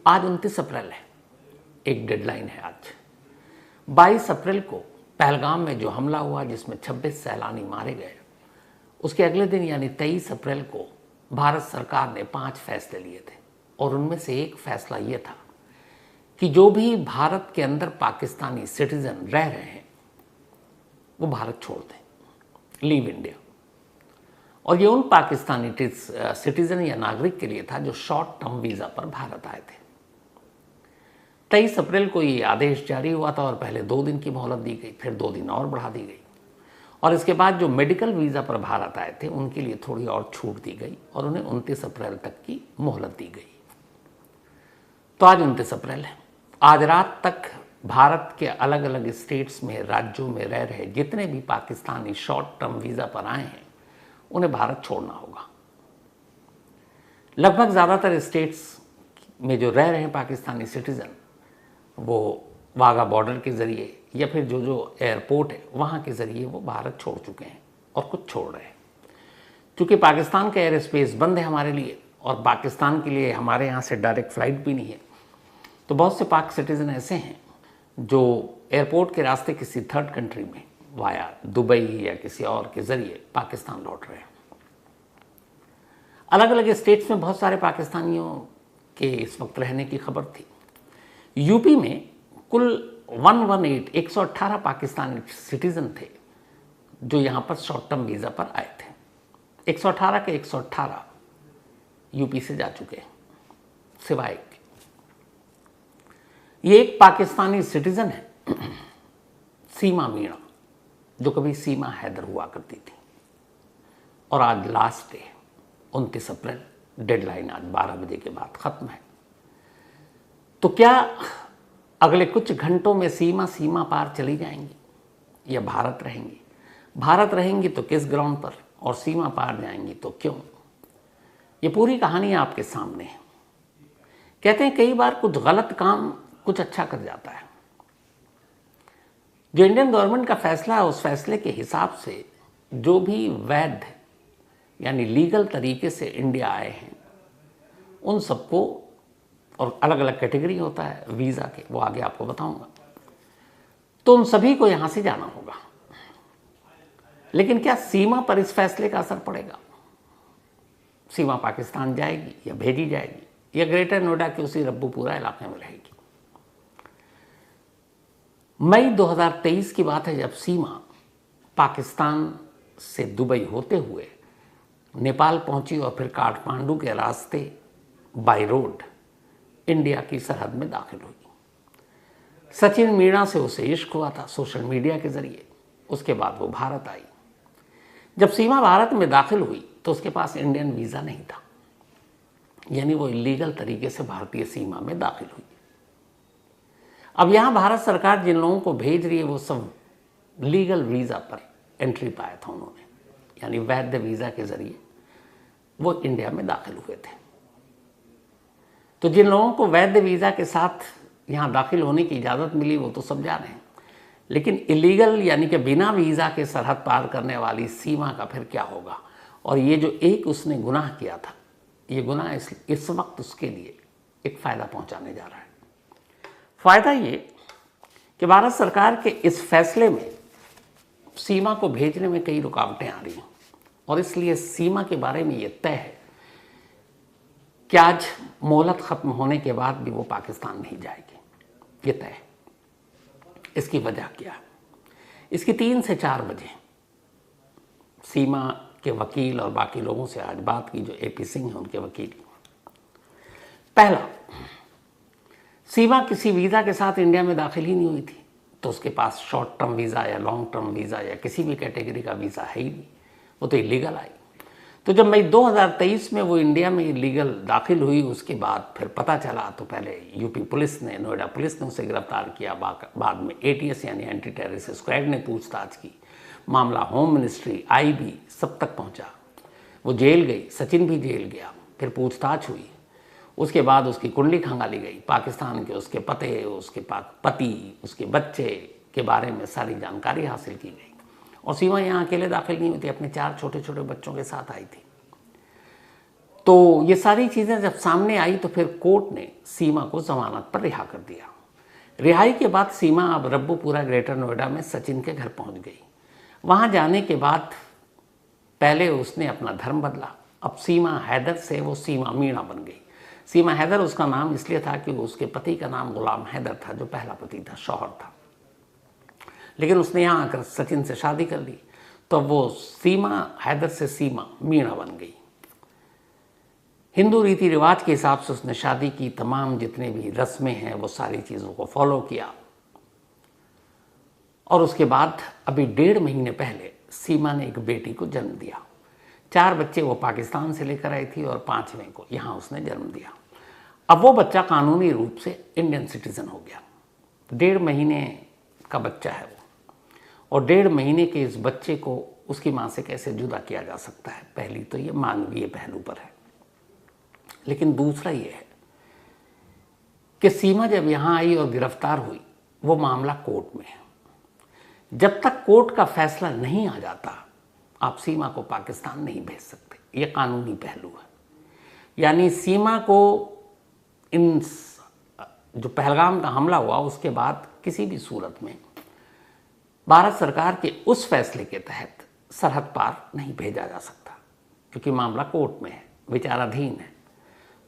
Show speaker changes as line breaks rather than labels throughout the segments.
आज 29 अप्रैल है, एक डेडलाइन है आज। 22 अप्रैल को पहलगाम में जो हमला हुआ जिसमें 26 सैलानी मारे गए, उसके अगले दिन यानी 23 अप्रैल को भारत सरकार ने 5 फैसले लिए थे और उनमें से एक फैसला ये था कि जो भी भारत के अंदर पाकिस्तानी सिटीजन रह रहे हैं वो भारत छोड़ दें, लीव इंडिया। और ये उन पाकिस्तानी सिटीजन या नागरिक के लिए था जो शॉर्ट टर्म वीज़ा पर भारत आए थे। 23 अप्रैल को ये आदेश जारी हुआ था और पहले 2 दिन की मोहलत दी गई, फिर 2 दिन और बढ़ा दी गई और इसके बाद जो मेडिकल वीज़ा पर भारत आए थे उनके लिए थोड़ी और छूट दी गई और उन्हें 29 अप्रैल तक की मोहलत दी गई। तो आज 29 अप्रैल है। आज रात तक भारत के अलग अलग स्टेट्स में, राज्यों में रह रहे जितने भी पाकिस्तानी शॉर्ट टर्म वीज़ा पर आए हैं उन्हें भारत छोड़ना होगा। लगभग ज़्यादातर स्टेट्स में जो रह रहे हैं पाकिस्तानी सिटीज़न वो वाघा बॉर्डर के ज़रिए या फिर जो एयरपोर्ट है वहाँ के ज़रिए वो भारत छोड़ चुके हैं और कुछ छोड़ रहे हैं। क्योंकि पाकिस्तान का एयर स्पेस बंद है हमारे लिए और पाकिस्तान के लिए हमारे यहाँ से डायरेक्ट फ़्लाइट भी नहीं है, तो बहुत से पाक सिटीज़न ऐसे हैं जो एयरपोर्ट के रास्ते किसी थर्ड कंट्री में वाया दुबई या किसी और के ज़रिए पाकिस्तान लौट रहे हैं। अलग अलग स्टेट्स में बहुत सारे पाकिस्तानियों के इस वक्त रहने की खबर थी। यूपी में कुल 118 पाकिस्तानी सिटीज़न थे जो यहाँ पर शॉर्ट टर्म वीज़ा पर आए थे। 118 के 118 यूपी से जा चुके हैं, सिवाय एक। ये एक पाकिस्तानी सिटीज़न है सीमा मीणा, जो कभी सीमा हैदर हुआ करती थी। और आज लास्ट डे 29 अप्रैल, डेडलाइन आज 12 बजे के बाद ख़त्म है। तो क्या अगले कुछ घंटों में सीमा पार चली जाएंगी या भारत रहेंगी? भारत रहेंगी तो किस ग्राउंड पर, और सीमा पार जाएंगी तो क्यों? ये पूरी कहानी आपके सामने है। कहते हैं कई बार कुछ गलत काम कुछ अच्छा कर जाता है। जो इंडियन गवर्नमेंट का फैसला है उस फैसले के हिसाब से जो भी वैध यानी लीगल तरीके से इंडिया आए हैं उन सबको, और अलग अलग कैटेगरी होता है वीज़ा के, वो आगे आपको बताऊंगा, तो उन सभी को यहाँ से जाना होगा। लेकिन क्या सीमा पर इस फैसले का असर पड़ेगा? सीमा पाकिस्तान जाएगी या भेजी जाएगी या ग्रेटर नोएडा के उसी रब्बूपुरा इलाके में रहेगी? मई 2023 की बात है जब सीमा पाकिस्तान से दुबई होते हुए नेपाल पहुंची और फिर काठमांडू के रास्ते बाय रोड इंडिया की सरहद में दाखिल हुई। सचिन मीणा से उसे इश्क हुआ था सोशल मीडिया के जरिए। उसके बाद वो भारत आई। जब सीमा भारत में दाखिल हुई तो उसके पास इंडियन वीज़ा नहीं था, यानी वो इलीगल तरीके से भारतीय सीमा में दाखिल हुई। अब यहाँ भारत सरकार जिन लोगों को भेज रही है वो सब लीगल वीज़ा पर एंट्री पाया था उन्होंने, यानी वैध वीज़ा के ज़रिए वो इंडिया में दाखिल हुए थे। तो जिन लोगों को वैध वीज़ा के साथ यहाँ दाखिल होने की इजाज़त मिली वो तो सब जा रहे हैं, लेकिन इलीगल यानी कि बिना वीज़ा के सरहद पार करने वाली सीमा का फिर क्या होगा? और ये जो एक उसने गुनाह किया था, ये गुनाह इस वक्त उसके लिए एक फ़ायदा पहुँचाने जा रहा है। फ़ायदा ये कि भारत सरकार के इस फैसले में सीमा को भेजने में कई रुकावटें आ रही हैं और इसलिए सीमा के बारे में ये तय है कि आज मोहलत ख़त्म होने के बाद भी वो पाकिस्तान नहीं जाएगी। ये तय है। इसकी वजह क्या है? इसकी 3 से 4 बजे सीमा के वकील और बाकी लोगों से आज बात की, जो AP सिंह हैं उनके वकील। पहला, सीमा किसी वीज़ा के साथ इंडिया में दाखिल ही नहीं हुई थी, तो उसके पास शॉर्ट टर्म वीज़ा या लॉन्ग टर्म वीज़ा या किसी भी कैटेगरी का वीज़ा है ही नहीं, वो तो इलीगल आई। तो जब मई 2023 में वो इंडिया में इलीगल दाखिल हुई, उसके बाद फिर पता चला तो पहले यूपी पुलिस ने, नोएडा पुलिस ने उसे गिरफ्तार किया, बाद में ATS यानी एंटी टेररिस्ट स्क्वाड ने पूछताछ की, मामला होम मिनिस्ट्री, IB सब तक पहुँचा। वो जेल गई, सचिन भी जेल गया, फिर पूछताछ हुई। उसके बाद उसकी कुंडली खंगाली गई, पाकिस्तान के उसके पते, उसके पति, उसके बच्चे के बारे में सारी जानकारी हासिल की गई। और सीमा यहाँ अकेले दाखिल नहीं हुई थी, अपने 4 छोटे छोटे बच्चों के साथ आई थी। तो ये सारी चीज़ें जब सामने आई तो फिर कोर्ट ने सीमा को जमानत पर रिहा कर दिया। रिहाई के बाद सीमा अब रब्बूपुरा ग्रेटर नोएडा में सचिन के घर पहुंच गई। वहां जाने के बाद पहले उसने अपना धर्म बदला। अब सीमा हैदर से वो सीमा मीणा बन गई। सीमा हैदर उसका नाम इसलिए था कि उसके पति का नाम गुलाम हैदर था, जो पहला पति था, शौहर था। लेकिन उसने यहाँ आकर सचिन से शादी कर ली, तो वो सीमा हैदर से सीमा मीणा बन गई। हिंदू रीति रिवाज के हिसाब से उसने शादी की, तमाम जितने भी रस्में हैं वो सारी चीज़ों को फॉलो किया। और उसके बाद अभी 1.5 महीने पहले सीमा ने एक बेटी को जन्म दिया। 4 बच्चे वो पाकिस्तान से लेकर आई थी और 5वें को यहाँ उसने जन्म दिया। अब वो बच्चा कानूनी रूप से इंडियन सिटीजन हो गया। 1.5 महीने का बच्चा है वो, और 1.5 महीने के इस बच्चे को उसकी माँ से कैसे जुदा किया जा सकता है? पहली तो ये मानवीय पहलू पर है। लेकिन दूसरा ये है कि सीमा जब यहाँ आई और गिरफ्तार हुई, वो मामला कोर्ट में है। जब तक कोर्ट का फैसला नहीं आ जाता, आप सीमा को पाकिस्तान नहीं भेज सकते। ये कानूनी पहलू है। यानी सीमा को इन जो पहलगाम का हमला हुआ उसके बाद किसी भी सूरत में भारत सरकार के उस फैसले के तहत सरहद पार नहीं भेजा जा सकता, क्योंकि मामला कोर्ट में है, विचाराधीन है।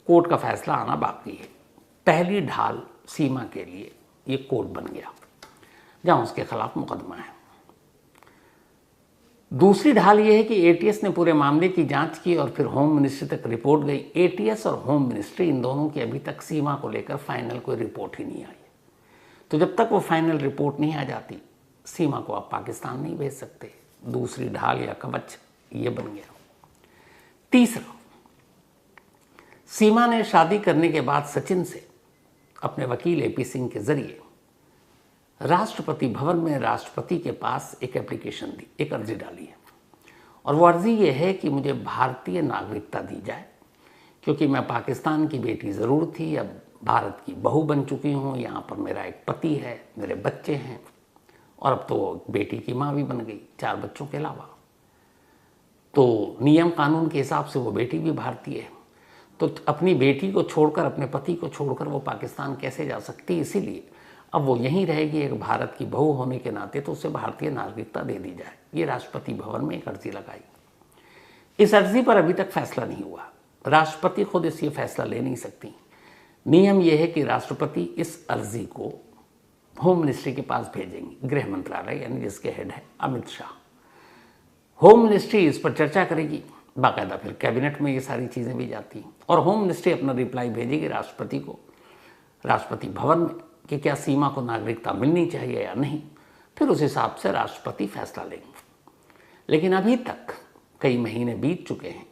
कोर्ट का फैसला आना बाकी है। पहली ढाल सीमा के लिए ये कोर्ट बन गया, जहां उसके खिलाफ मुकदमा है। दूसरी ढाल ये है कि एटीएस ने पूरे मामले की जांच की और फिर होम मिनिस्ट्री तक रिपोर्ट गई। एटीएस और होम मिनिस्ट्री, इन दोनों की अभी तक सीमा को लेकर फाइनल कोई रिपोर्ट ही नहीं आई। तो जब तक वो फाइनल रिपोर्ट नहीं आ जाती, सीमा को आप पाकिस्तान नहीं भेज सकते। दूसरी ढाल या कवच ये बन गया। तीसरा, सीमा ने शादी करने के बाद सचिन से अपने वकील एपी सिंह के जरिए राष्ट्रपति भवन में राष्ट्रपति के पास एक एप्लीकेशन दी, एक अर्जी डाली है। और वो अर्जी ये है कि मुझे भारतीय नागरिकता दी जाए, क्योंकि मैं पाकिस्तान की बेटी ज़रूर थी, अब भारत की बहू बन चुकी हूँ। यहाँ पर मेरा एक पति है, मेरे बच्चे हैं, और अब तो बेटी की माँ भी बन गई 4 बच्चों के अलावा। तो नियम कानून के हिसाब से वो बेटी भी भारतीय है। तो अपनी बेटी को छोड़कर, अपने पति को छोड़कर वो पाकिस्तान कैसे जा सकती? इसीलिए अब वो यहीं रहेगी एक भारत की बहू होने के नाते, तो उसे भारतीय नागरिकता दे दी जाए। ये राष्ट्रपति भवन में एक अर्जी लगाई। इस अर्जी पर अभी तक फैसला नहीं हुआ। राष्ट्रपति खुद इस ये फैसला ले नहीं सकती। नियम यह है कि राष्ट्रपति इस अर्जी को होम मिनिस्ट्री के पास भेजेंगे, गृह मंत्रालय, यानी जिसके हेड है अमित शाह। होम मिनिस्ट्री इस पर चर्चा करेगी, बाकायदा फिर कैबिनेट में ये सारी चीज़ें भी जाती हैं, और होम मिनिस्ट्री अपना रिप्लाई भेजेगी राष्ट्रपति को, राष्ट्रपति भवन में, कि क्या सीमा को नागरिकता मिलनी चाहिए या नहीं। फिर उस हिसाब से राष्ट्रपति फैसला लेंगे। लेकिन अभी तक कई महीने बीत चुके हैं,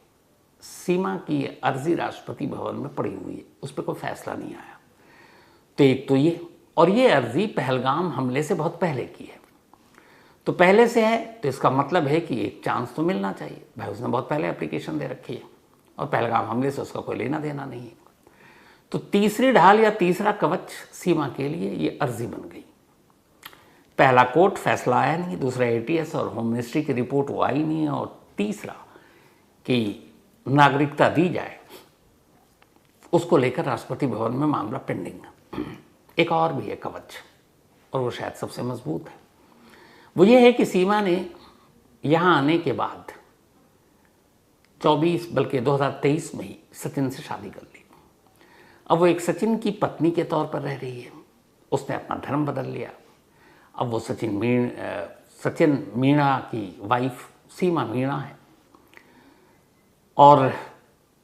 सीमा की ये अर्जी राष्ट्रपति भवन में पड़ी हुई है, उस पर कोई फैसला नहीं आया। तो एक तो ये, और ये अर्जी पहलगाम हमले से बहुत पहले की है। तो पहले से है तो इसका मतलब है कि एक चांस तो मिलना चाहिए। भाई उसने बहुत पहले एप्लीकेशन दे रखी है, और पहलगाम हमले से उसका कोई लेना देना नहीं है। तो तीसरी ढाल या तीसरा कवच सीमा के लिए ये अर्जी बन गई। पहला कोर्ट फैसला आया नहीं, दूसरा एटीएस और होम मिनिस्ट्री की रिपोर्ट वो आई नहीं है, और तीसरा कि नागरिकता दी जाए, उसको लेकर राष्ट्रपति भवन में मामला पेंडिंग। एक और भी है कवच, और वो शायद सबसे मजबूत है। वो ये है कि सीमा ने यहाँ आने के बाद 2023 में ही सचिन से शादी कर ली। अब वो एक सचिन की पत्नी के तौर पर रह रही है। उसने अपना धर्म बदल लिया। अब वो सचिन मीणा की वाइफ सीमा मीणा है, और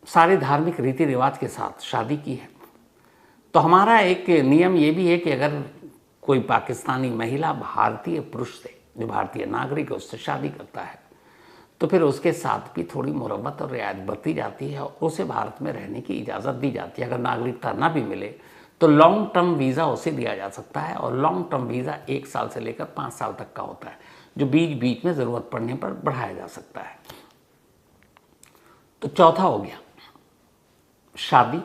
सारे धार्मिक रीति रिवाज के साथ शादी की है। तो हमारा एक नियम ये भी है कि अगर कोई पाकिस्तानी महिला भारतीय पुरुष से, जो भारतीय नागरिक है, उससे शादी करता है, तो फिर उसके साथ भी थोड़ी मुरव्वत और रियायत बरती जाती है, और उसे भारत में रहने की इजाज़त दी जाती है। अगर नागरिकता ना भी मिले तो लॉन्ग टर्म वीज़ा उसे दिया जा सकता है, और लॉन्ग टर्म वीज़ा 1 साल से लेकर 5 साल तक का होता है, जो बीच बीच में ज़रूरत पड़ने पर बढ़ाया जा सकता है। तो चौथा हो गया शादी,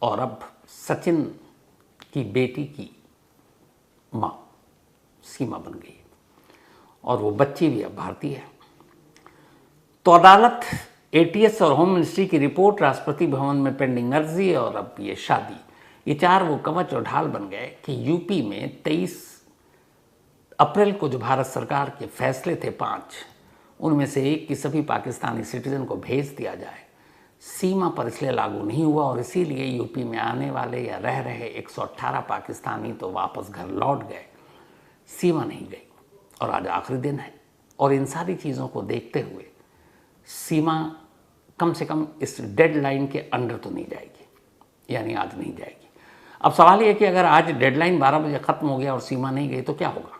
और अब सचिन की बेटी की माँ सीमा बन गई, और वो बच्ची भी अब भारतीय है। तो अदालत एटीएस और होम मिनिस्ट्री की रिपोर्ट, राष्ट्रपति भवन में पेंडिंग अर्जी और अब ये शादी, ये चार वो कवच और ढाल बन गए कि यूपी में 23 अप्रैल को जो भारत सरकार के फैसले थे 5, उनमें से एक कि सभी पाकिस्तानी सिटीजन को भेज दिया जाए, सीमा पर इसलिए लागू नहीं हुआ और इसीलिए यूपी में आने वाले या रह रहे 118 पाकिस्तानी तो वापस घर लौट गए, सीमा नहीं गई और आज आखिरी दिन है। और इन सारी चीज़ों को देखते हुए सीमा कम से कम इस डेडलाइन के अंडर तो नहीं जाएगी, यानी आज नहीं जाएगी। अब सवाल यह कि अगर आज डेडलाइन 12 बजे ख़त्म हो गया और सीमा नहीं गई तो क्या होगा?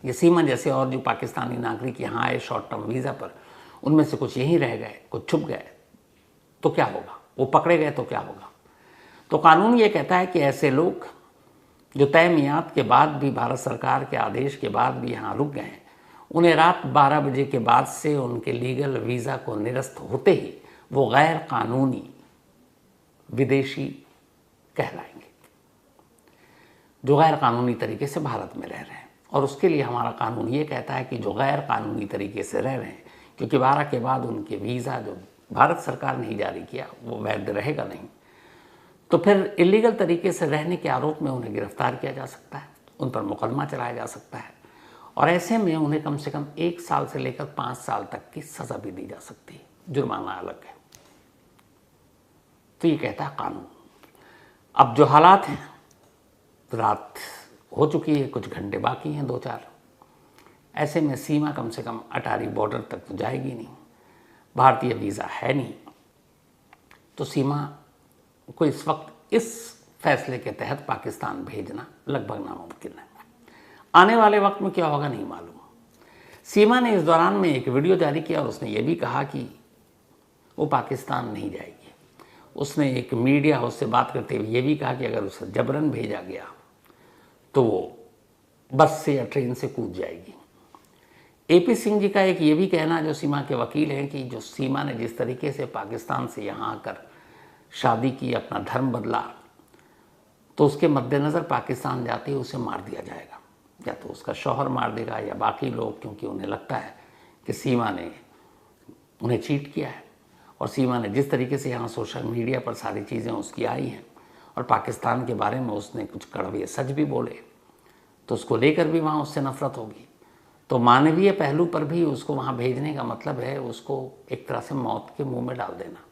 ये सीमा जैसे और जो पाकिस्तानी नागरिक यहाँ आए शॉर्ट टर्म वीज़ा पर, उनमें से कुछ यहीं रह गए, कुछ छुप गए, तो क्या होगा? वो पकड़े गए तो क्या होगा? तो कानून ये कहता है कि ऐसे लोग जो तय मियाद के बाद भी, भारत सरकार के आदेश के बाद भी यहाँ रुक गए हैं, उन्हें रात 12 बजे के बाद से उनके लीगल वीज़ा को निरस्त होते ही वो गैर कानूनी विदेशी कहलाएंगे, जो गैर कानूनी तरीके से भारत में रह रहे हैं। और उसके लिए हमारा कानून ये कहता है कि जो गैर कानूनी तरीके से रह रहे हैं, क्योंकि 12 के बाद उनके वीज़ा जो भारत सरकार ने ही जारी किया वो वैध रहेगा नहीं, तो फिर इलीगल तरीके से रहने के आरोप में उन्हें गिरफ्तार किया जा सकता है, उन पर मुकदमा चलाया जा सकता है और ऐसे में उन्हें कम से कम 1 साल से लेकर 5 साल तक की सज़ा भी दी जा सकती है, जुर्माना अलग है। तो ये कहता है कानून। अब जो हालात हैं, रात हो चुकी है, कुछ घंटे बाकी हैं 2-4, ऐसे में सीमा कम से कम अटारी बॉर्डर तक तो जाएगी नहीं, भारतीय वीज़ा है नहीं, तो सीमा को इस वक्त इस फैसले के तहत पाकिस्तान भेजना लगभग नामुमकिन है। आने वाले वक्त में क्या होगा नहीं मालूम। सीमा ने इस दौरान में एक वीडियो जारी किया और उसने ये भी कहा कि वो पाकिस्तान नहीं जाएगी। उसने एक मीडिया हाउस से बात करते हुए ये भी कहा कि अगर उसे जबरन भेजा गया तो वो बस से या ट्रेन से कूद जाएगी। AP सिंह जी का एक ये भी कहना, जो सीमा के वकील हैं, कि जो सीमा ने जिस तरीके से पाकिस्तान से यहाँ आकर शादी की, अपना धर्म बदला, तो उसके मद्देनज़र पाकिस्तान जाते ही उसे मार दिया जाएगा, या तो उसका शौहर मार देगा या बाकी लोग, क्योंकि उन्हें लगता है कि सीमा ने उन्हें चीट किया है और सीमा ने जिस तरीके से यहाँ सोशल मीडिया पर सारी चीज़ें उसकी आई हैं और पाकिस्तान के बारे में उसने कुछ कड़वे सच भी बोले, तो उसको लेकर भी वहाँ उससे नफरत होगी। तो मानवीय पहलू पर भी उसको वहाँ भेजने का मतलब है उसको एक तरह से मौत के मुंह में डाल देना।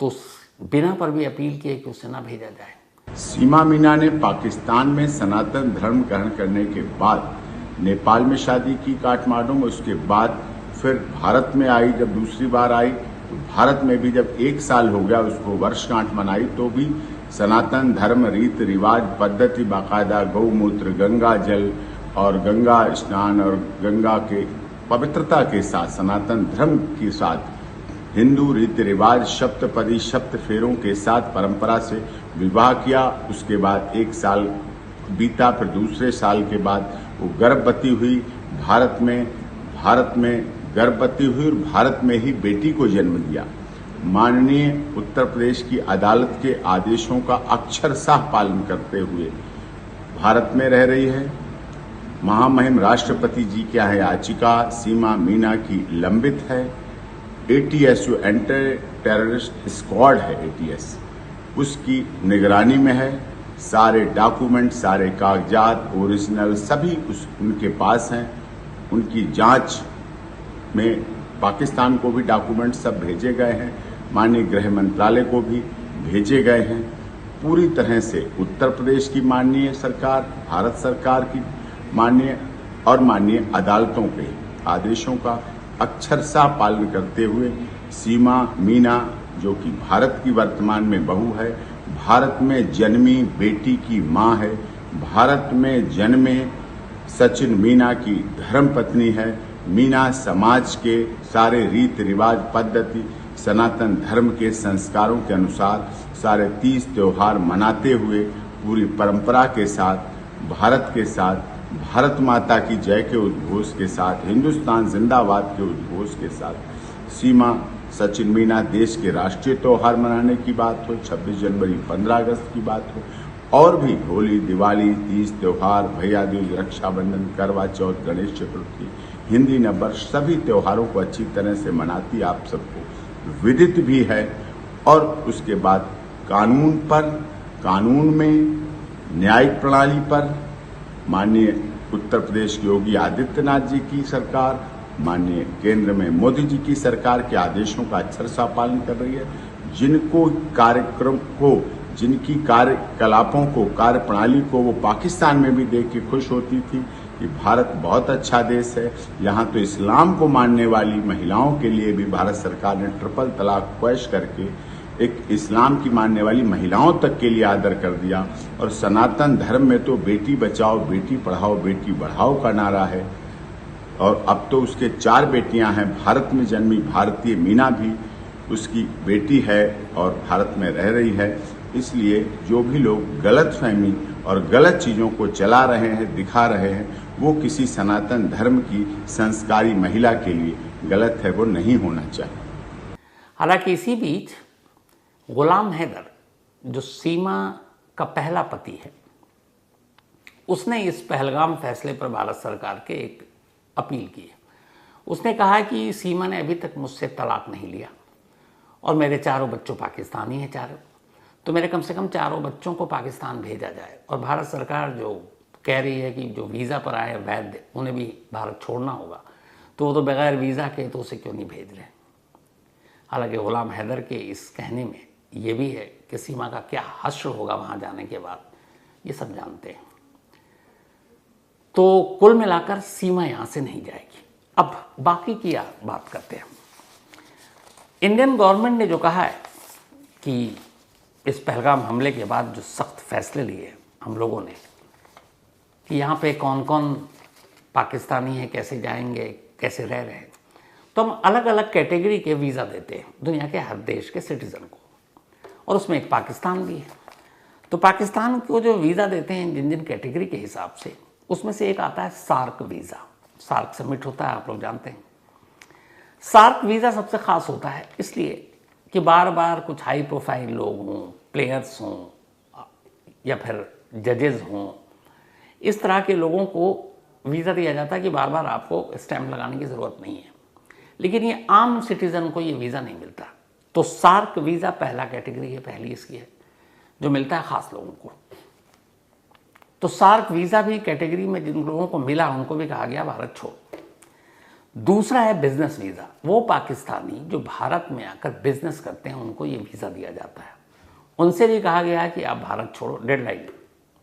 तो उस बिना पर भी अपील की है कि उसे ना भेजा जाए।
सीमा मीना ने पाकिस्तान में सनातन धर्म ग्रहण करने के बाद नेपाल में शादी की काठमांडू में, उसके बाद फिर भारत में आई। जब दूसरी बार आई तो भारत में भी जब 1 साल हो गया उसको वर्षगांठ मनाई, तो भी सनातन धर्म रीत रिवाज पद्धति बाकायदा गौमूत्र, गंगा जल और गंगा स्नान और गंगा के पवित्रता के साथ, सनातन धर्म के साथ, हिंदू रीति रिवाज सप्तपदी सप्त फेरों के साथ परंपरा से विवाह किया। उसके बाद 1 साल बीता, फिर दूसरे साल के बाद वो गर्भवती हुई, भारत में गर्भवती हुई और भारत में ही बेटी को जन्म दिया। माननीय उत्तर प्रदेश की अदालत के आदेशों का अक्षरशः पालन करते हुए भारत में रह रही है। महामहिम राष्ट्रपति जी की यहाँ याचिका सीमा मीना की लंबित है। ATS जो एंटी टेररिस्ट स्क्वाड है, ATS उसकी निगरानी में है। सारे डॉक्यूमेंट, सारे कागजात ओरिजिनल सभी उनके पास हैं। उनकी जांच में पाकिस्तान को भी डॉक्यूमेंट सब भेजे गए हैं, माननीय गृह मंत्रालय को भी भेजे गए हैं। पूरी तरह से उत्तर प्रदेश की माननीय सरकार, भारत सरकार की माननीय अदालतों के आदेशों का अक्षरशः पालन करते हुए सीमा मीना, जो कि भारत की वर्तमान में बहू है, भारत में जन्मी बेटी की मां है, भारत में जन्मे सचिन मीना की धर्मपत्नी है। मीना समाज के सारे रीत रिवाज पद्धति सनातन धर्म के संस्कारों के अनुसार सारे 30 त्योहार मनाते हुए पूरी परंपरा के साथ, भारत के साथ, भारत माता की जय के उद्घोष के साथ, हिंदुस्तान जिंदाबाद के उद्घोष के साथ सीमा सचिन मीना देश के राष्ट्रीय त्योहार मनाने की बात हो, 26 जनवरी 15 अगस्त की बात हो, और भी होली, दिवाली, तीज त्योहार, भैया दूज, रक्षाबंधन, करवा चौथ, गणेश चतुर्थी, हिंदी नववर्ष सभी त्योहारों को अच्छी तरह से मनाती आप सबको विदित भी है। और उसके बाद कानून पर, कानून में, न्यायिक प्रणाली पर माननीय उत्तर प्रदेश की योगी आदित्यनाथ जी की सरकार, माननीय केंद्र में मोदी जी की सरकार के आदेशों का अक्षरशः पालन कर रही है। जिनको कार्यक्रम को, जिनकी कार्यकलापों को, कार्य प्रणाली को वो पाकिस्तान में भी देख के खुश होती थी कि भारत बहुत अच्छा देश है। यहाँ तो इस्लाम को मानने वाली महिलाओं के लिए भी भारत सरकार ने ट्रिपल तलाक पेश करके एक इस्लाम की मानने वाली महिलाओं तक के लिए आदर कर दिया। और सनातन धर्म में तो बेटी बचाओ, बेटी पढ़ाओ, बेटी बढ़ाओ का नारा है। और अब तो उसके 4 बेटियां हैं। भारत में जन्मी भारतीय मीना भी उसकी बेटी है और भारत में रह रही है। इसलिए जो भी लोग गलतफहमी और गलत चीज़ों को चला रहे हैं, दिखा रहे हैं, वो किसी सनातन धर्म की संस्कारी महिला के लिए गलत है, वो नहीं होना चाहिए।
हालांकि इसी बीच गुलाम हैदर, जो सीमा का पहला पति है, उसने इस पहलगाम फैसले पर भारत सरकार के एक अपील की है। उसने कहा कि सीमा ने अभी तक मुझसे तलाक नहीं लिया और मेरे 4 बच्चों पाकिस्तानी हैं, 4, तो मेरे कम से कम 4 बच्चों को पाकिस्तान भेजा जाए। और भारत सरकार जो कह रही है कि जो वीज़ा पर आए वैध, उन्हें भी भारत छोड़ना होगा, तो वो तो बगैर वीज़ा के तो उसे क्यों नहीं भेज रहे। हालांकि गुलाम हैदर के इस कहने में ये भी है कि सीमा का क्या हश्र होगा वहाँ जाने के बाद, ये सब जानते हैं। तो कुल मिलाकर सीमा यहाँ से नहीं जाएगी। अब बाकी की बात करते हैं। इंडियन गवर्नमेंट ने जो कहा है कि इस पहलगाम हमले के बाद जो सख्त फैसले लिए हम लोगों ने कि यहाँ पे कौन कौन पाकिस्तानी है, कैसे जाएंगे, कैसे रह रहे हैं, तो हम अलग अलग कैटेगरी के वीज़ा देते हैं दुनिया के हर देश के सिटीज़न को, और उसमें एक पाकिस्तान भी है। तो पाकिस्तान को जो वीज़ा देते हैं जिन जिन कैटेगरी के हिसाब से, उसमें से एक आता है सार्क वीज़ा। सार्क समिट होता है, आप लोग जानते हैं। सार्क वीज़ा सबसे ख़ास होता है इसलिए कि बार बार कुछ हाई प्रोफाइल लोग हों, प्लेयर्स हों या फिर जजेस हों, इस तरह के लोगों को वीज़ा दिया जाता है कि बार बार आपको स्टैम्प लगाने की ज़रूरत नहीं है। लेकिन ये आम सिटीज़न को ये वीज़ा नहीं मिलता। तो सार्क वीज़ा पहला कैटेगरी है, पहली इसकी है, जो मिलता है ख़ास लोगों को। तो सार्क वीज़ा भी कैटेगरी में जिन लोगों को मिला उनको भी कहा गया भारत छोड़। दूसरा है बिजनेस वीज़ा। वो पाकिस्तानी जो भारत में आकर बिजनेस करते हैं उनको ये वीज़ा दिया जाता है। उनसे भी कहा गया है कि आप भारत छोड़ो, डेडलाइन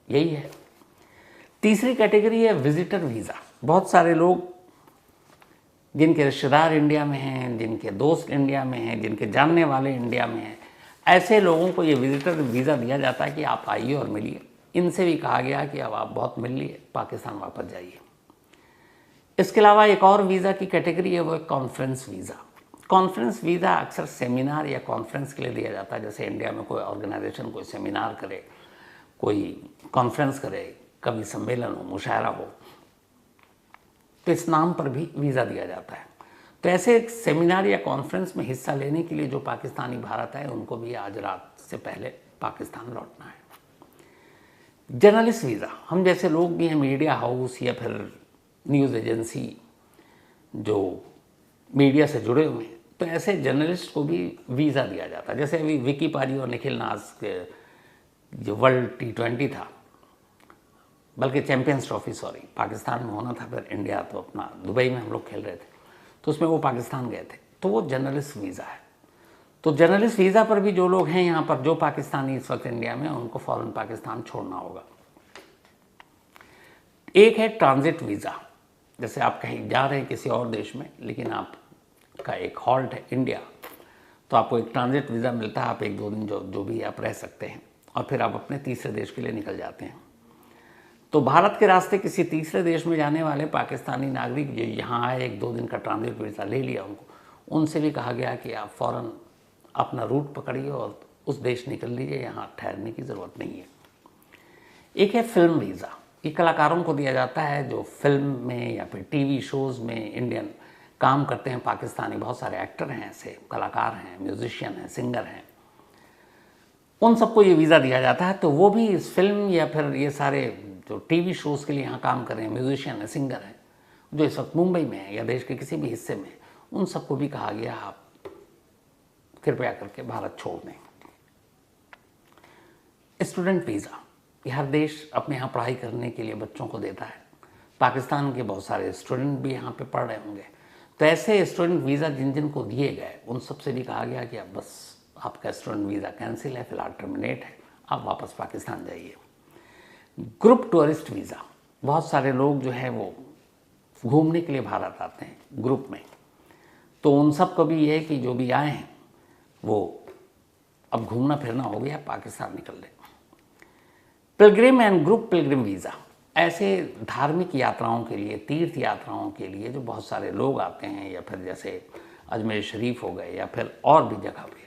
यही है। तीसरी कैटेगरी है विजिटर वीज़ा। बहुत सारे लोग जिनके रिश्तेदार इंडिया में हैं, जिनके दोस्त इंडिया में हैं, जिनके जानने वाले इंडिया में हैं, ऐसे लोगों को ये विजिटर वीज़ा दिया जाता है कि आप आइए और मिलिए। इनसे भी कहा गया कि अब आप बहुत मिल लिए, पाकिस्तान वापस जाइए। इसके अलावा एक और वीज़ा की कैटेगरी है, वो एक कॉन्फ्रेंस वीज़ा। कॉन्फ्रेंस वीज़ा अक्सर सेमिनार या कॉन्फ्रेंस के लिए दिया जाता है। जैसे इंडिया में कोई ऑर्गेनाइजेशन कोई सेमिनार करे, कोई कॉन्फ्रेंस करे, कभी सम्मेलन हो, मुशायरा हो, तो इस नाम पर भी वीज़ा दिया जाता है। तो ऐसे एक सेमिनार या कॉन्फ्रेंस में हिस्सा लेने के लिए जो पाकिस्तानी भारत आए उनको भी आज रात से पहले पाकिस्तान लौटना है। जर्नलिस्ट वीज़ा, हम जैसे लोग भी हैं, मीडिया हाउस या फिर न्यूज़ एजेंसी जो मीडिया से जुड़े हुए हैं, तो ऐसे जर्नलिस्ट को भी वीज़ा दिया जाता है। जैसे अभी विकी पाजी और निखिल नाज के जो वर्ल्ड T20 था, बल्कि चैंपियंस ट्रॉफी सॉरी, पाकिस्तान में होना था, फिर इंडिया तो अपना दुबई में हम लोग खेल रहे थे, तो उसमें वो पाकिस्तान गए थे, तो वो जर्नलिस्ट वीज़ा है। तो जर्नलिस्ट वीज़ा पर भी जो लोग हैं यहाँ पर, जो पाकिस्तानी इस वक्त इंडिया में, उनको फ़ौरन पाकिस्तान छोड़ना होगा। एक है ट्रांजिट वीज़ा। जैसे आप कहीं जा रहे हैं किसी और देश में, लेकिन आपका एक हॉल्ट है इंडिया, तो आपको एक ट्रांजिट वीज़ा मिलता है। आप 1-2 दिन जो भी आप रह सकते हैं और फिर आप अपने तीसरे देश के लिए निकल जाते हैं। तो भारत के रास्ते किसी तीसरे देश में जाने वाले पाकिस्तानी नागरिक जो यहाँ आए, 1-2 दिन का ट्रांजिट वीज़ा ले लिया उनसे भी कहा गया कि आप फ़ौरन अपना रूट पकड़िए और उस देश निकल लीजिए, यहाँ ठहरने की ज़रूरत नहीं है। एक है फिल्म वीज़ा। ये कलाकारों को दिया जाता है जो फिल्म में या फिर टीवी शोज़ में इंडियन काम करते हैं। पाकिस्तानी बहुत सारे एक्टर हैं, ऐसे कलाकार हैं, म्यूजिशियन हैं, सिंगर हैं, उन सबको ये वीज़ा दिया जाता है। तो वो भी इस फिल्म या फिर ये सारे जो टीवी शोज़ के लिए यहाँ काम कर रहे हैं, म्यूजिशियन हैं, सिंगर हैं, जो इस वक्त मुंबई में है या देश के किसी भी हिस्से में, उन सबको भी कहा गया आप कृपया करके भारत छोड़ दें। स्टूडेंट वीज़ा, ये हर देश अपने यहाँ पढ़ाई करने के लिए बच्चों को देता है। पाकिस्तान के बहुत सारे स्टूडेंट भी यहाँ पे पढ़ रहे होंगे, तो ऐसे स्टूडेंट वीज़ा जिन जिन को दिए गए उन सबसे भी कहा गया कि अब बस आपका स्टूडेंट वीज़ा कैंसिल है, फिलहाल टर्मिनेट है, आप वापस पाकिस्तान जाइए। ग्रुप टूरिस्ट वीज़ा, बहुत सारे लोग जो है वो घूमने के लिए भारत आते हैं ग्रुप में, तो उन सब को भी ये है कि जो भी आए हैं वो अब घूमना फिरना हो गया, पाकिस्तान निकल रहे। Pilgrim and group Pilgrim visa, ऐसे धार्मिक यात्राओं के लिए, तीर्थ यात्राओं के लिए जो बहुत सारे लोग आते हैं, या फिर जैसे अजमेर शरीफ हो गए या फिर और भी जगह पे,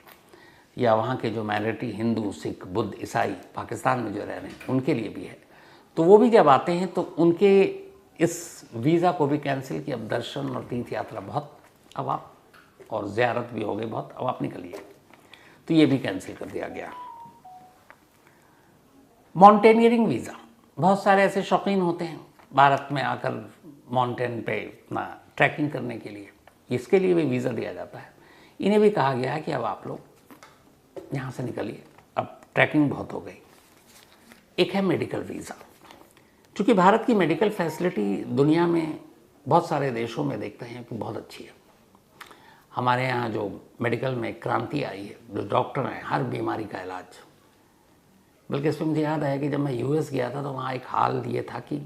या वहाँ के जो माइनॉरिटी हिंदू, सिख, बुद्ध, ईसाई पाकिस्तान में जो रह रहे हैं उनके लिए भी है। तो वो भी जब आते हैं तो उनके इस वीज़ा को भी कैंसिल किया। अब दर्शन और तीर्थ यात्रा बहुत, अब आप और ज़ियारत भी हो गई बहुत, अब आप निकलिए, तो ये भी कैंसिल कर दिया गया। माउंटेनियरिंग वीज़ा, बहुत सारे ऐसे शौकीन होते हैं भारत में आकर माउंटेन पे अपना ट्रैकिंग करने के लिए, इसके लिए भी वीज़ा दिया जाता है। इन्हें भी कहा गया है कि अब आप लोग यहाँ से निकलिए, अब ट्रैकिंग बहुत हो गई। एक है मेडिकल वीज़ा, चूँकि भारत की मेडिकल फैसिलिटी दुनिया में बहुत सारे देशों में देखते हैं कि बहुत अच्छी है। हमारे यहाँ जो मेडिकल में क्रांति आई है, जो डॉक्टर हैं हर बीमारी का इलाज, बल्कि इसमें मुझे याद आया कि जब मैं यूएस गया था तो वहाँ एक हाल ये था कि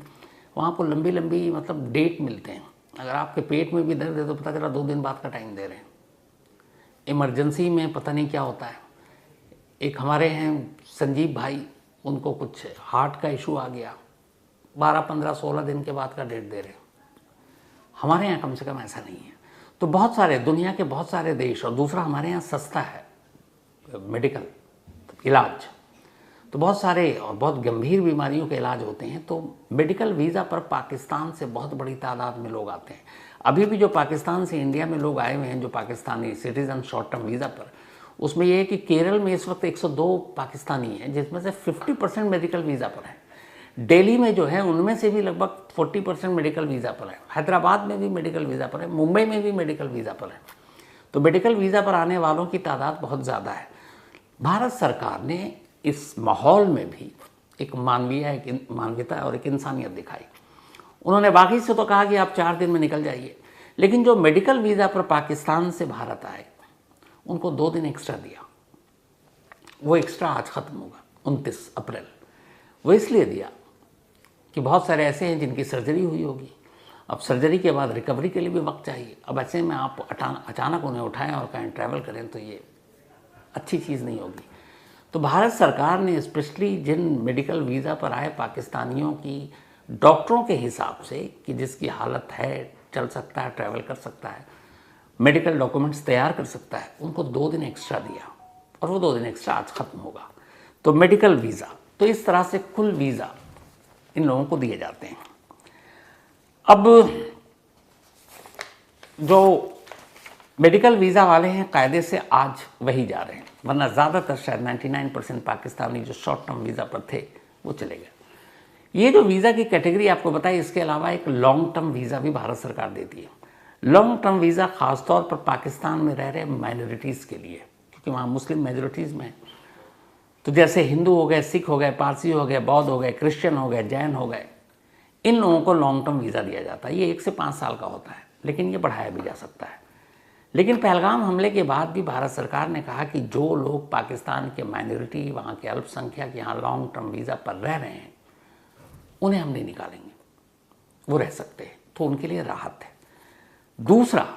वहाँ को लंबी लंबी मतलब डेट मिलते हैं। अगर आपके पेट में भी दर्द है तो पता चला 2 दिन बाद का टाइम दे रहे हैं। इमरजेंसी में पता नहीं क्या होता है। एक हमारे हैं संजीव भाई, उनको कुछ हार्ट का इशू आ गया, 12, 15, 16 दिन के बाद का डेट दे रहे हैं। हमारे यहाँ कम से कम ऐसा नहीं है। तो बहुत सारे दुनिया के बहुत सारे देश, और दूसरा हमारे यहाँ सस्ता है मेडिकल इलाज, तो बहुत सारे और बहुत गंभीर बीमारियों के इलाज होते हैं। तो मेडिकल वीज़ा पर पाकिस्तान से बहुत बड़ी तादाद में लोग आते हैं। अभी भी जो पाकिस्तान से इंडिया में लोग आए हुए हैं जो Pakistani citizen short term visa पर, उसमें यह है कि केरल में इस वक्त 102 पाकिस्तानी हैं, जिसमें से 50% मेडिकल वीज़ा पर है। दिल्ली में जो है उनमें से भी लगभग 40% मेडिकल वीज़ा पर है। हैदराबाद में भी मेडिकल वीज़ा पर है, मुंबई में भी मेडिकल वीज़ा पर है। तो मेडिकल वीज़ा पर आने वालों की तादाद बहुत ज़्यादा है। भारत सरकार ने इस माहौल में भी एक मानवीयता और एक इंसानियत दिखाई। उन्होंने बाकी से तो कहा कि आप 4 दिन में निकल जाइए, लेकिन जो मेडिकल वीज़ा पर पाकिस्तान से भारत आए उनको 2 दिन एक्स्ट्रा दिया। वो एक्स्ट्रा आज ख़त्म होगा 29 अप्रैल। वो इसलिए दिया कि बहुत सारे ऐसे हैं जिनकी सर्जरी हुई होगी, अब सर्जरी के बाद रिकवरी के लिए भी वक्त चाहिए। अब ऐसे में आप अचानक उन्हें उठाएं और कहीं ट्रैवल करें तो ये अच्छी चीज़ नहीं होगी। तो भारत सरकार ने स्पेशली जिन मेडिकल वीज़ा पर आए पाकिस्तानियों की डॉक्टरों के हिसाब से कि जिसकी हालत है, चल सकता है, ट्रैवल कर सकता है, मेडिकल डॉक्यूमेंट्स तैयार कर सकता है, उनको 2 दिन एक्स्ट्रा दिया, और वो 2 दिन एक्स्ट्रा आज ख़त्म होगा। तो मेडिकल वीज़ा, तो इस तरह से कुल वीज़ा इन लोगों को दिए जाते हैं। अब जो मेडिकल वीज़ा वाले हैं कायदे से आज वही जा रहे हैं, वरना ज़्यादातर शायद 99% पाकिस्तानी जो शॉर्ट टर्म वीज़ा पर थे वो चले गए। ये जो वीज़ा की कैटेगरी आपको बताई, इसके अलावा एक लॉन्ग टर्म वीज़ा भी भारत सरकार देती है। लॉन्ग टर्म वीज़ा ख़ासतौर पर पाकिस्तान में रह रहे माइनॉरिटीज़ के लिए, क्योंकि वहाँ मुस्लिम मेजॉरिटीज़ में, तो जैसे हिंदू हो गए, सिख हो गए, पारसी हो गए, बौद्ध हो गए, क्रिश्चियन हो गए, जैन हो गए, इन लोगों को लॉन्ग टर्म वीज़ा दिया जाता है। ये 1 से 5 साल का होता है, लेकिन ये बढ़ाया भी जा सकता है। लेकिन पहलगाम हमले के बाद भी भारत सरकार ने कहा कि जो लोग पाकिस्तान के माइनॉरिटी, वहाँ के अल्पसंख्यक यहाँ लॉन्ग टर्म वीज़ा पर रह रहे हैं, उन्हें हम नहीं निकालेंगे, वो रह सकते हैं, तो उनके लिए राहत है। दूसरा,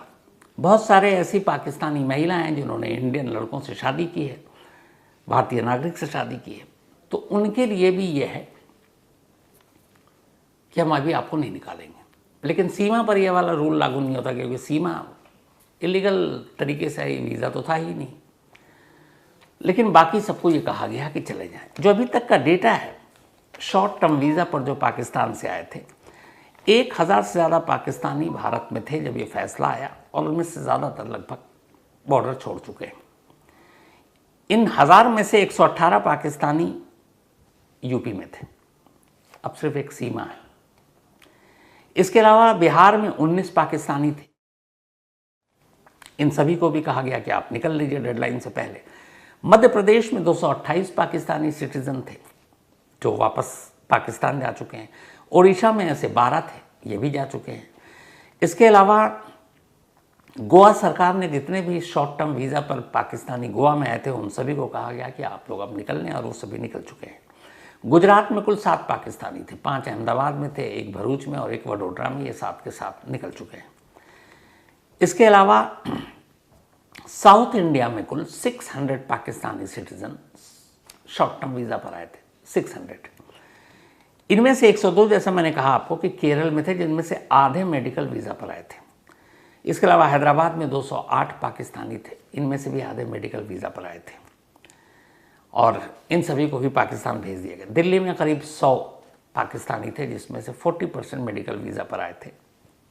बहुत सारे ऐसी पाकिस्तानी महिला हैं जिन्होंने इंडियन लड़कों से शादी की है, भारतीय नागरिक से शादी की है, तो उनके लिए भी यह है कि हम अभी आपको नहीं निकालेंगे। लेकिन सीमा पर यह वाला रूल लागू नहीं होता, क्योंकि सीमा इलीगल तरीके से वीज़ा तो था ही नहीं। लेकिन बाकी सबको ये कहा गया कि चले जाएं। जो अभी तक का डेटा है शॉर्ट टर्म वीज़ा पर जो पाकिस्तान से आए थे, 1000 से ज़्यादा पाकिस्तानी भारत में थे जब ये फैसला आया, और उनमें से ज़्यादातर लगभग बॉर्डर छोड़ चुके हैं। इन 1000 में से 118 पाकिस्तानी यूपी में थे। अब सिर्फ एक सीमा है। इसके अलावा बिहार में 19 पाकिस्तानी थे। इन सभी को भी कहा गया कि आप निकल लीजिए डेडलाइन से पहले। मध्य प्रदेश में 228 पाकिस्तानी सिटीजन थे जो वापस पाकिस्तान जा चुके हैं। ओडिशा में ऐसे 12 थे, ये भी जा चुके हैं। इसके अलावा गोवा सरकार ने जितने भी शॉर्ट टर्म वीज़ा पर पाकिस्तानी गोवा में आए थे उन सभी को कहा गया कि आप लोग अब निकल लें, और वो सभी निकल चुके हैं। गुजरात में कुल 7 पाकिस्तानी थे, 5 अहमदाबाद में थे, 1 भरूच में और 1 वडोदरा में। ये 7 के 7 निकल चुके हैं। इसके अलावा साउथ इंडिया में कुल 600 Pakistani citizen short term visa पर आए थे, 600। इनमें से 102, जैसा मैंने कहा आपको, कि केरल में थे, जिनमें से आधे मेडिकल वीज़ा पर आए थे। इसके अलावा हैदराबाद में 208 पाकिस्तानी थे, इनमें से भी आधे मेडिकल वीज़ा पर आए थे, और इन सभी को भी पाकिस्तान भेज दिया गया। दिल्ली में करीब 100 पाकिस्तानी थे, जिसमें से 40% मेडिकल वीज़ा पर आए थे,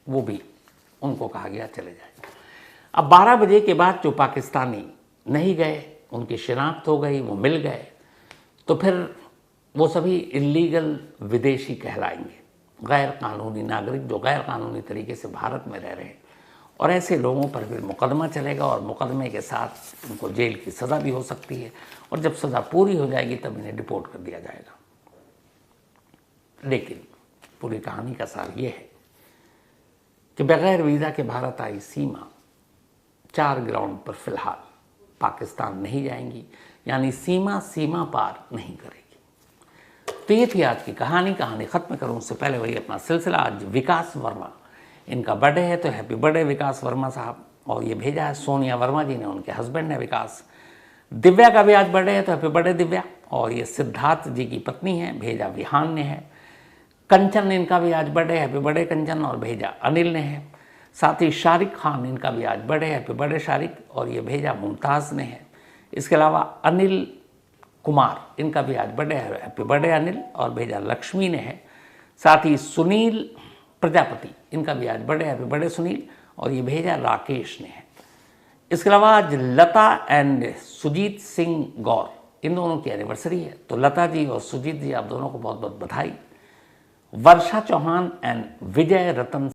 वो भी उनको कहा गया चले जाए। अब 12 बजे के बाद जो पाकिस्तानी नहीं गए, उनकी शिनाख्त हो गई, वो मिल गए, तो फिर वो सभी इल्लीगल विदेशी कहलाएंगे, गैर कानूनी नागरिक जो गैर कानूनी तरीके से भारत में रह रहे हैं। और ऐसे लोगों पर फिर मुकदमा चलेगा, और मुकदमे के साथ उनको जेल की सज़ा भी हो सकती है, और जब सज़ा पूरी हो जाएगी तब इन्हें डिपोर्ट कर दिया जाएगा। लेकिन पूरी कहानी का सार ये है कि बगैर वीज़ा के भारत आई सीमा 4 ग्राउंड पर फिलहाल पाकिस्तान नहीं जाएंगी, यानी सीमा पार नहीं करेगी। तो ये थी आज की कहानी ख़त्म करूँ उससे पहले वही अपना सिलसिला। आज विकास वर्मा, इनका बर्थडे है, तो हैप्पी बर्थडे विकास वर्मा साहब। और ये भेजा है सोनिया वर्मा जी ने, उनके हस्बैंड है विकास। दिव्या का भी आज बर्थडे है, तो हैप्पी बर्थडे दिव्या। और ये सिद्धार्थ जी की पत्नी है, भेजा विहान ने है। कंचन, इनका भी आज बर्थडे, हैप्पी बर्थडे कंचन, और भेजा अनिल ने है। साथ ही शारिक खान, इनका भी आज बर्थडे, हैप्पी बर्थडे शारिक, और ये भेजा मुमताज़ ने है। इसके अलावा अनिल कुमार, इनका भी आज बर्थडे है, हैप्पी बर्थडे अनिल, और भेजा लक्ष्मी ने है। साथ ही सुनील प्रजापति, इनका भी आज बर्थडे, हैप्पी बर्थडे सुनील, और ये भेजा राकेश ने है। इसके अलावा आज लता एंड सुजीत सिंह गौर, इन दोनों की एनिवर्सरी है, तो लता जी और सुजीत जी, आप दोनों को बहुत बहुत बधाई। वर्षा चौहान एंड विजय रतन